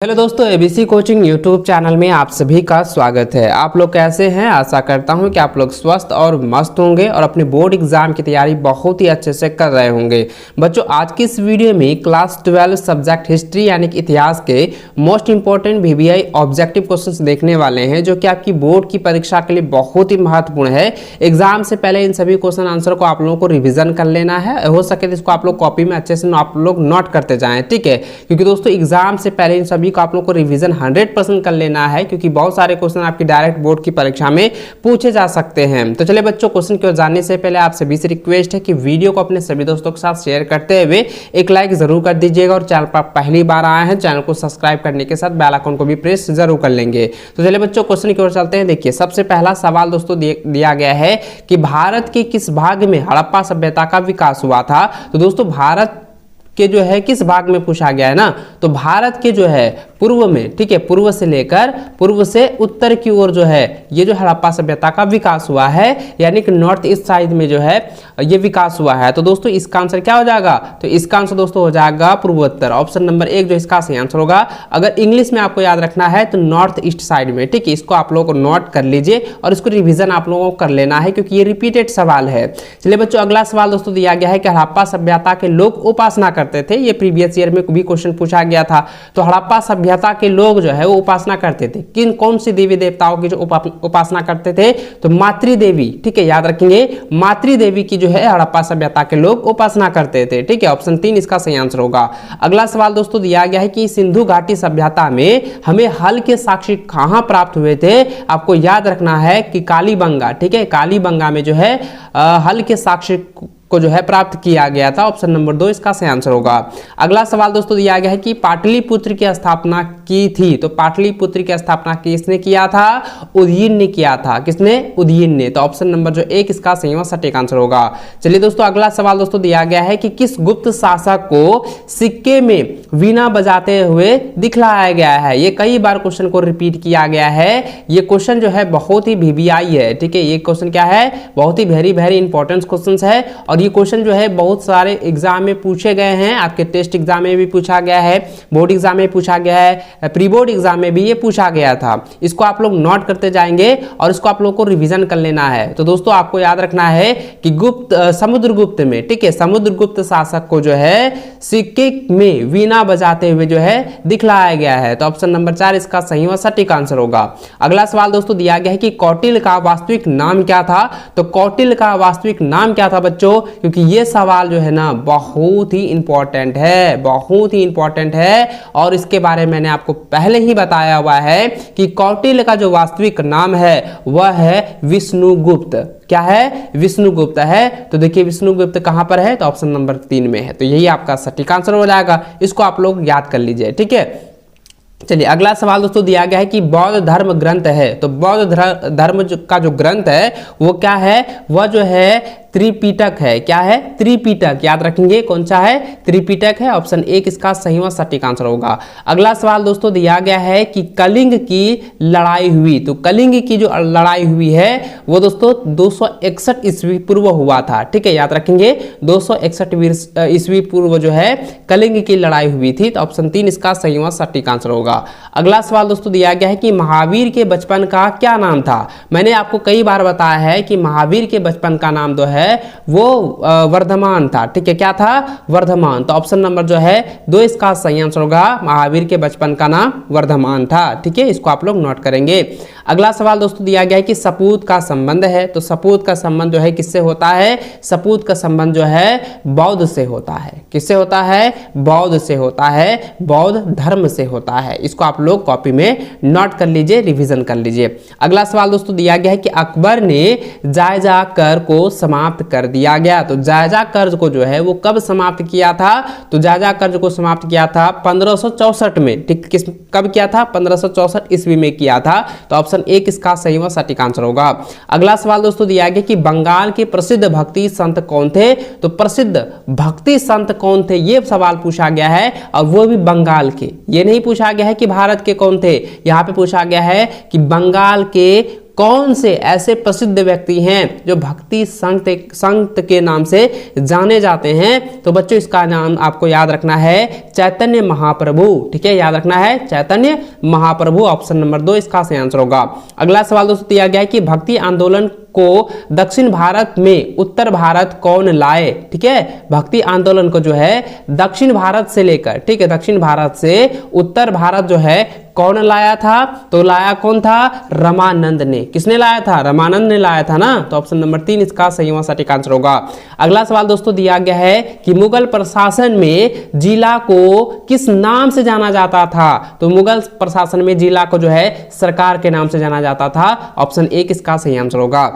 Hello दोस्तों, ABC coaching YouTube channel में आप सभी का स्वागत है। आप लोग कैसे हैं? आशा करता हूं कि आप लोग स्वस्थ और मस्त होंगे और अपने बोर्ड एग्जाम की तैयारी बहुत ही अच्छे से कर रहे होंगे। बच्चों, आज की इस वीडियो में क्लास 12 सब्जेक्ट हिस्ट्री यानी कि इतिहास के most important VVI objective questions देखने वाले हैं, जो कि आपकी बोर्ड की परीक्षा के लिए बहुत ही महत्वपूर्ण है। एग्जाम से पहले इन सभी क्वेश्चन आंसर को आप लोगों को रिविजन कर लेना है। हो सके तो इसको आप लोग कॉपी में अच्छे से आप लोग नोट करते जाएं, ठीक है? क्योंकि दोस्तों एग्जाम से पहले इन सभी को आप लोग को रिवीजन 100% कर लेना है, क्योंकि बहुत सारे क्वेश्चन आपकी डायरेक्ट बोर्ड की परीक्षा में पूछे जा सकते हैं। तो चलिए बच्चों, क्वेश्चन की ओर जानने से पहले आप सभी से रिक्वेस्ट है कि वीडियो को अपने सभी दोस्तों के साथ शेयर करते हुए एक लाइक जरूर कर दीजिएगा और चैनल पर पहली बार आए हैं चैनल को सब्सक्राइब करने के साथ बेल आइकन को भी प्रेस जरूर कर लेंगे। तो चलिए बच्चों, क्वेश्चन की ओर चलते हैं। देखिए, सबसे पहला सवाल दोस्तों दिया गया है कि भारत के किस भाग में हड़प्पा सभ्यता का विकास हुआ था। तो दोस्तों, भारत के जो है किस भाग में पूछा गया है ना, तो भारत के जो है पूर्व में, ठीक है, पूर्व से लेकर पूर्व से उत्तर की ओर जो है ये जो हड़प्पा सभ्यता का विकास हुआ है, यानी कि नॉर्थ ईस्ट साइड में जो है ये विकास हुआ है। तो दोस्तों इसका आंसर क्या हो जाएगा? तो इसका आंसर दोस्तों हो जाएगा पूर्वोत्तर। ऑप्शन नंबर 1 जो इसका सही आंसर होगा। अगर इंग्लिश में आपको याद रखना है तो नॉर्थ ईस्ट साइड में, ठीक है, इसको आप लोगों को नोट कर लीजिए और इसको रिविजन आप लोगों को कर लेना है, क्योंकि ये रिपीटेड सवाल है। चलिए बच्चों, अगला सवाल दोस्तों दिया गया है कि हड़प्पा सभ्यता के लोग उपासना करते थे। ये प्रीवियस ईयर में भी क्वेश्चन पूछा गया था। तो हड़प्पा सभ्यता के लोग जो है वो उपासना करते थे कौन सी देवी देवताओं की जो उपासना करते थे? तो मातृ देवी, ठीक है, याद रखेंगे, मातृ देवी की जो है हड़प्पा सभ्यता के लोग उपासना करते थे, ठीक है। ऑप्शन 3 इसका सही आंसर होगा। अगला सवाल दोस्तों दिया गया है कि सिंधु घाटी सभ्यता में हमें हल के साक्ष्य कहां प्राप्त हुए थे? आपको याद रखना है कि कालीबंगा, ठीक है, कालीबंगा में जो है हल के साक्ष्य को जो है प्राप्त किया गया था। ऑप्शन नंबर 2 इसका सही आंसर होगा। अगला सवाल दोस्तों दिया गया है कि पाटलिपुत्र की स्थापना की थी। तो पाटलिपुत्र की स्थापना किसने किया था? उदयन ने किया था। किसने? उदयन ने। तो ऑप्शन नंबर जो 1 इसका सही और सटीक आंसर होगा। चलिए दोस्तों, अगला सवाल दोस्तों दिया गया है कि किस गुप्त शासक को सिक्के में वीणा बजाते हुए दिखलाया गया है? ये कई बार क्वेश्चन को रिपीट किया गया है। ये क्वेश्चन जो है बहुत ही वीवीआई है, ठीक है। ये क्वेश्चन क्या है? बहुत ही वेरी इंपॉर्टेंट क्वेश्चन है और ये क्वेश्चन जो है बहुत सारे एग्जाम में पूछे गए हैं। आपके टेस्ट एग्जाम में भी पूछा गया है, बोर्ड एग्जाम में पूछा गया है, प्री बोर्ड एग्जाम में भी ये पूछा गया था। इसको आप लोग नोट करते जाएंगे और इसको आप लोग को रिवीजन कर लेना है। तो दोस्तों आपको याद रखना है कि समुद्रगुप्त में, ठीक है, समुद्रगुप्त शासक को जो है सिक्के में वीणा बजाते हुए जो है दिखलाया गया है। तो ऑप्शन नंबर 4 इसका सही और सटीक आंसर होगा। अगला सवाल दोस्तों दिया गया है कि कौटिल्य का वास्तविक नाम क्या था? तो कौटिल्य का वास्तविक नाम क्या था बच्चों? क्योंकि ये सवाल जो है ना बहुत ही इंपॉर्टेंट है, बहुत ही इंपॉर्टेंट है और इसके बारे में मैंने आपको पहले ही बताया हुआ है कि कौटिल्य का जो वास्तविक नाम है वह है विष्णुगुप्त। क्या है? विष्णुगुप्त है। तो देखिए विष्णुगुप्त कहां पर है? तो ऑप्शन नंबर 3 में है। तो यही आपका सटीक आंसर हो जाएगा। इसको आप लोग याद कर लीजिए, ठीक है। चलिए अगला सवाल दोस्तों दिया गया है कि बौद्ध धर्म ग्रंथ है। तो बौद्ध धर्म का जो ग्रंथ है वो क्या है? वह जो है त्रिपिटक है। क्या है? त्रिपिटक। याद रखेंगे कौन सा है? त्रिपिटक है। ऑप्शन 1 इसका सही और सटीक आंसर होगा। अगला सवाल दोस्तों दिया गया है कि कलिंग की लड़ाई हुई। तो कलिंग की जो लड़ाई हुई है वो दोस्तों 261 ईस्वी पूर्व हुआ था, ठीक है, याद रखेंगे 261 ईस्वी पूर्व जो है कलिंग की लड़ाई हुई थी। तो ऑप्शन 3 इसका सही और सटीक आंसर होगा। अगला सवाल दोस्तों दिया गया है कि महावीर के बचपन का क्या नाम था? मैंने आपको कई बार बताया है कि महावीर के बचपन का नाम जो है वो वर्धमान था, ठीक है। क्या था? वर्धमान। तो ऑप्शन नंबर जो है 2 इसका सही आंसर होगा। महावीर के बचपन का नाम वर्धमान था, ठीक है, इसको आप लोग नोट करेंगे। अगला सवाल दोस्तों दिया गया है कि सपूत का संबंध है। तो सपूत का संबंध जो है किससे होता है? सपूत का संबंध जो है बौद्ध से होता है। किससे होता है? बौद्ध से होता है, बौद्ध धर्म से होता है। इसको आप लोग कॉपी में नोट कर लीजिए, रिवीजन कर लीजिए। अगला सवाल दोस्तों दिया गया है कि अकबर ने जायजा कर को समाप्त कर दिया गया। तो जायजा कर्ज को जो है वो कब समाप्त किया था? तो जायजा कर्ज को समाप्त किया था 1564 में, ठीक, कब किया था? 1564 ईस्वी में किया था। तो ऑप्शन 1 इसका सही व सटीक आंसर होगा। अगला सवाल दोस्तों दिया गया कि बंगाल के प्रसिद्ध भक्ति संत कौन थे? तो प्रसिद्ध भक्ति संत कौन थे ये सवाल पूछा गया है और वो भी बंगाल के। ये नहीं पूछा गया है कि भारत के कौन थे, यहाँ पे पूछा गया है कि बंगाल के कौन से ऐसे प्रसिद्ध व्यक्ति हैं जो भक्ति संत के नाम से जाने जाते हैं? तो बच्चों इसका नाम आपको याद रखना है चैतन्य महाप्रभु। ठीक है, याद रखना है चैतन्य महाप्रभु। ऑप्शन नंबर 2 इसका सही आंसर होगा। अगला सवाल दोस्तों दिया गया है कि भक्ति आंदोलन को दक्षिण भारत में उत्तर भारत कौन लाए? ठीक है, भक्ति आंदोलन को जो है दक्षिण भारत से लेकर, ठीक है, दक्षिण भारत से उत्तर भारत जो है कौन लाया था? तो लाया कौन था? रामानंद ने। किसने लाया था? रामानंद ने लाया था ना। तो ऑप्शन नंबर 3 इसका सही व सटीक आंसर होगा। अगला सवाल दोस्तों दिया गया है कि मुगल प्रशासन में जिला को किस नाम से जाना जाता था? तो मुगल प्रशासन में जिला को जो है सरकार के नाम से जाना जाता था। ऑप्शन 1 इसका सही आंसर होगा।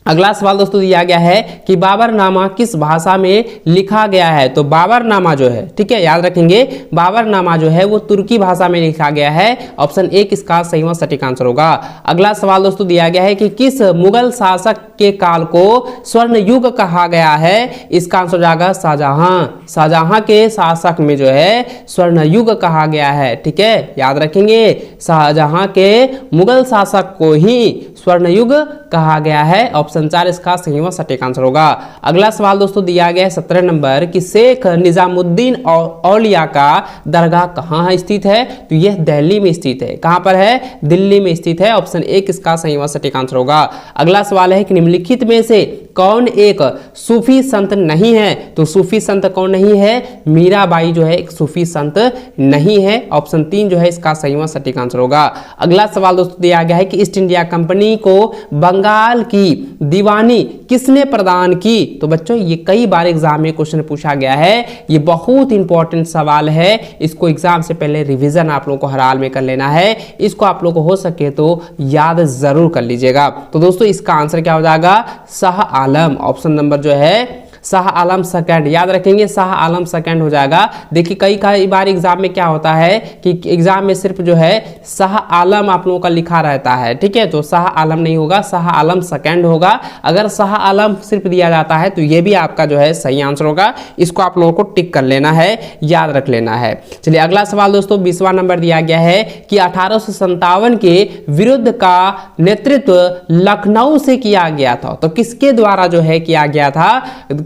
अगला सवाल दोस्तों दिया गया है कि बाबरनामा किस भाषा में लिखा गया है? तो बाबरनामा जो है, ठीक है, याद रखेंगे, बाबरनामा जो है वो तुर्की भाषा में लिखा गया है। ऑप्शन 1 इसका सही व सटीक आंसर होगा। अगला सवाल दोस्तों दिया गया है कि किस मुगल शासक के काल को स्वर्ण युग कहा गया है? इसका आंसर जाएगा शाहजहां। शाहजहां के शासक में जो है स्वर्ण युग कहा गया है। ठीक है, याद रखेंगे, शाहजहां के मुगल शासक को ही स्वर्ण युग कहा गया है। ऑप्शन 4 इसका सही व सटीक आंसर होगा। अगला सवाल दोस्तों दिया गया है 17 नंबर कि शेख निजामुद्दीन औलिया का दरगाह कहाँ स्थित है? तो यह दिल्ली में स्थित है। कहाँ पर है? दिल्ली में स्थित है। ऑप्शन 1 इसका सही व सटीक आंसर होगा। अगला सवाल है कि निम्नलिखित में से कौन एक सूफी संत नहीं है? तो सूफी संत कौन नहीं है? मीराबाई जो है एक सूफी संत नहीं है। ऑप्शन 3 जो है इसका सही व सटीक आंसर होगा। अगला सवाल दोस्तों दिया गया है कि ईस्ट इंडिया कंपनी को बंगाल की दीवानी किसने प्रदान की? तो बच्चों ये कई बार एग्जाम में क्वेश्चन पूछा गया है, ये बहुत इंपॉर्टेंट सवाल है। इसको एग्जाम से पहले रिवीजन आप लोगों को हर हाल में कर लेना है। इसको आप लोगों को हो सके तो याद जरूर कर लीजिएगा। तो दोस्तों इसका आंसर क्या हो जाएगा? शाह आलम। ऑप्शन नंबर जो है शाह आलम सेकंड, याद रखेंगे, शाह आलम सेकंड हो जाएगा। देखिए कई बार एग्जाम में क्या होता है कि एग्जाम में सिर्फ जो है शाह आलम आप लोगों का लिखा रहता है। ठीक है, तो शाह आलम नहीं होगा, शाह आलम सेकंड होगा। अगर शाह आलम सिर्फ दिया जाता है तो ये भी आपका जो है सही आंसर होगा। इसको आप लोगों को टिक कर लेना है, याद रख लेना है। चलिए अगला सवाल दोस्तों 20वां नंबर दिया गया है कि 1857 के विरुद्ध का नेतृत्व लखनऊ से किया गया था। तो किसके द्वारा जो है किया गया था?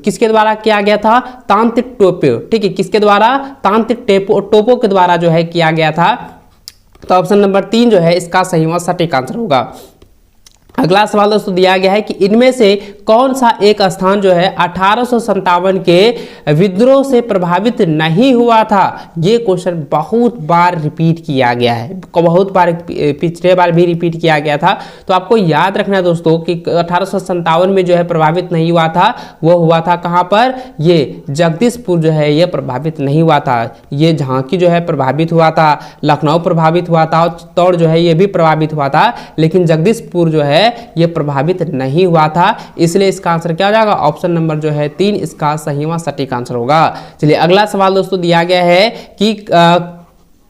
किसके द्वारा किया गया था? तांत्रिक टोपो। ठीक है, किसके द्वारा? तांत्रिक टोपो के द्वारा जो है किया गया था। तो ऑप्शन नंबर 3 जो है इसका सही व सटीक आंसर होगा। अगला सवाल दोस्तों दिया गया है कि इनमें से कौन सा एक स्थान जो है 1857 के विद्रोह से प्रभावित नहीं हुआ था? ये क्वेश्चन बहुत बार रिपीट किया गया है, बहुत बार पिछले बार भी रिपीट किया गया था। तो आपको याद रखना है दोस्तों कि 1857 में जो है प्रभावित नहीं हुआ था, वो हुआ था कहाँ पर? ये जगदीशपुर जो है ये प्रभावित नहीं हुआ था। ये झांकी जो है प्रभावित हुआ था, लखनऊ प्रभावित हुआ था, चित्तौड़ जो है ये भी प्रभावित हुआ था, लेकिन जगदीशपुर जो है ये प्रभावित नहीं हुआ था। इसलिए इसका आंसर क्या हो जाएगा? ऑप्शन नंबर जो है 3 इसका सही व सटीक आंसर होगा। चलिए अगला सवाल दोस्तों दिया गया है कि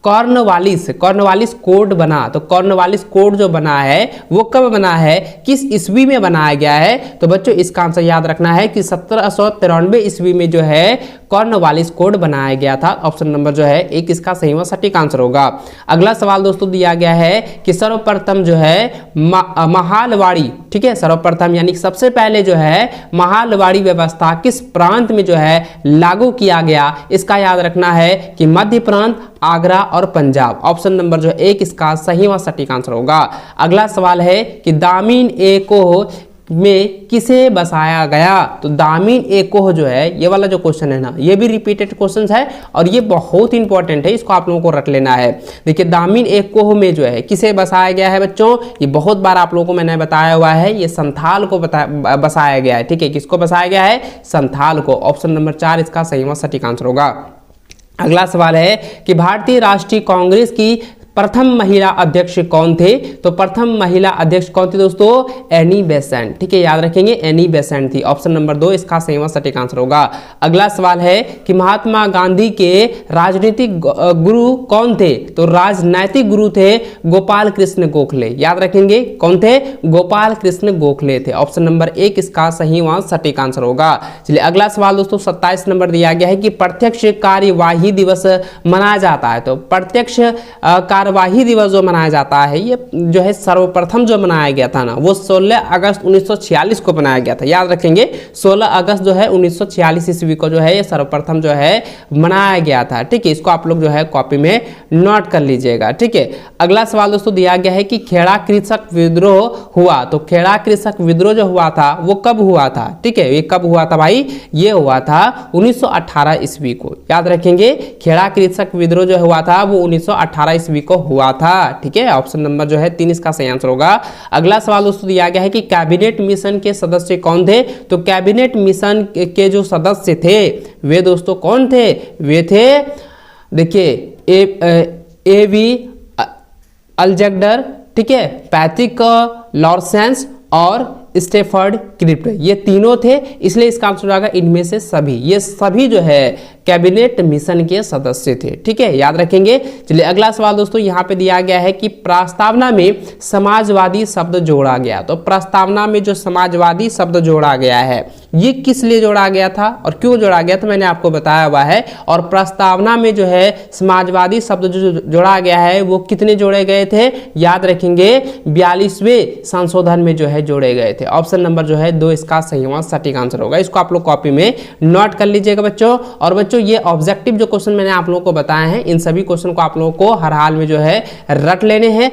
कॉर्नवालिस कोड बना। तो कॉर्नवालिस कोड जो बना है वो कब बना है, किस ईस्वी में बनाया गया है? तो बच्चों इसका आंसर याद रखना है कि 1793 ईस्वी में जो है कॉर्नवालिस कोड बनाया गया था। ऑप्शन नंबर जो है 1 इसका सही व सटीक आंसर होगा। अगला सवाल दोस्तों दिया गया है कि सर्वप्रथम जो है महालवाड़ी, ठीक है, सर्वप्रथम यानी सबसे पहले जो है महालवाड़ी व्यवस्था किस प्रांत में जो है लागू किया गया? इसका याद रखना है कि मध्य प्रांत, आगरा और पंजाब। ऑप्शन नंबर जो 1 इसका सही व सटीक आंसर होगा। अगला सवाल है कि दामिन एकोह में किसे बसाया गया? तो दामिन एकोह जो है ये वाला जो क्वेश्चन है ना, ये भी रिपीटेड क्वेश्चन है और ये बहुत इंपॉर्टेंट है, इसको आप लोगों को रट लेना है। देखिए दामिन एकोह में जो है किसे बसाया गया है बच्चों? ये बहुत बार आप लोगों को मैंने बताया हुआ है, ये संथाल को बसाया गया है। ठीक है, किसको बसाया गया है? संथाल को। ऑप्शन नंबर 4 इसका सही व सटीक आंसर होगा। अगला सवाल है कि भारतीय राष्ट्रीय कांग्रेस की प्रथम महिला अध्यक्ष कौन थे? तो प्रथम महिला अध्यक्ष कौन थी दोस्तों? Annie Besant. ठीक है, याद रखेंगे, एनी बेसेंट थी। ऑप्शन नंबर 2 इसका सही व सटीक आंसर होगा। अगला सवाल है कि महात्मा गांधी के राजनीतिक गुरु कौन थे? तो राजनैतिक गुरु थे गोपाल कृष्ण गोखले। याद रखेंगे, कौन थे? गोपाल कृष्ण गोखले थे। ऑप्शन नंबर 1 इसका सही व सटीक आंसर होगा। चलिए अगला सवाल दोस्तों 27 नंबर दिया गया है कि प्रत्यक्ष कार्यवाही दिवस मनाया जाता है। तो प्रत्यक्ष कार्यवाही दिवस जो मनाया जाता है, ये जो है सर्वप्रथम जो मनाया गया था ना, वो 16 अगस्त 1946 को बनाया गया था। याद रखेंगे 16 अगस्त जो है 1946 ईस्वी को जो है ये सर्वप्रथम जो है मनाया गया था। ठीक है, इसको आप लोग जो है कॉपी में नोट कर लीजिएगा। ठीक है, अगला सवाल दोस्तों दिया गया है कि खेड़ा कृषक विद्रोह हुआ, तो खेड़ा कृषक विद्रोह जो हुआ था वो कब हुआ था? ठीक है, ये कब हुआ था भाई? ये हुआ था 1918 ईस्वी को। याद रखेंगे खेड़ा कृषक विद्रोह जो हुआ था वो 1918 ईस्वी को हुआ था। ठीक है, ऑप्शन नंबर जो है 3 इसका सही आंसर होगा। अगला सवाल दोस्तों दिया गया है कि कैबिनेट मिशन के सदस्य कौन थे? तो कैबिनेट मिशन के जो सदस्य थे वे दोस्तों कौन थे? वे थे, देखिए, ए वी अल्जेग्डर, ठीक है, पैट्रिक लॉरेंस और स्टेफर्ड क्रिप्ट, ये तीनों थे, इसलिए इसका आंसर हो जाएगा इनमें से सभी। ये सभी जो है कैबिनेट मिशन के सदस्य थे। ठीक है, याद रखेंगे। चलिए अगला सवाल दोस्तों यहाँ पे दिया गया है कि प्रस्तावना में समाजवादी शब्द जोड़ा गया। तो प्रस्तावना में जो समाजवादी शब्द जोड़ा गया है ये किस लिए जोड़ा गया था और क्यों जोड़ा गया था, मैंने आपको बताया हुआ है। और प्रस्तावना में जो है समाजवादी शब्द जो जोड़ा गया है वो कितने जोड़े गए थे? याद रखेंगे 42वें संशोधन में जो है जोड़े गए थे। ऑप्शन नंबर जो है 2 इसका सही होगा, सटीक आंसर होगा। इसको आप लोग कॉपी में नोट कर लीजिएगा बच्चों। और बच्चों ये ऑब्जेक्टिव जो क्वेश्चन मैंने आप लोगों को बताए हैं, इन सभी क्वेश्चन को आप लोगों को हर हाल में जो है रट लेने हैं।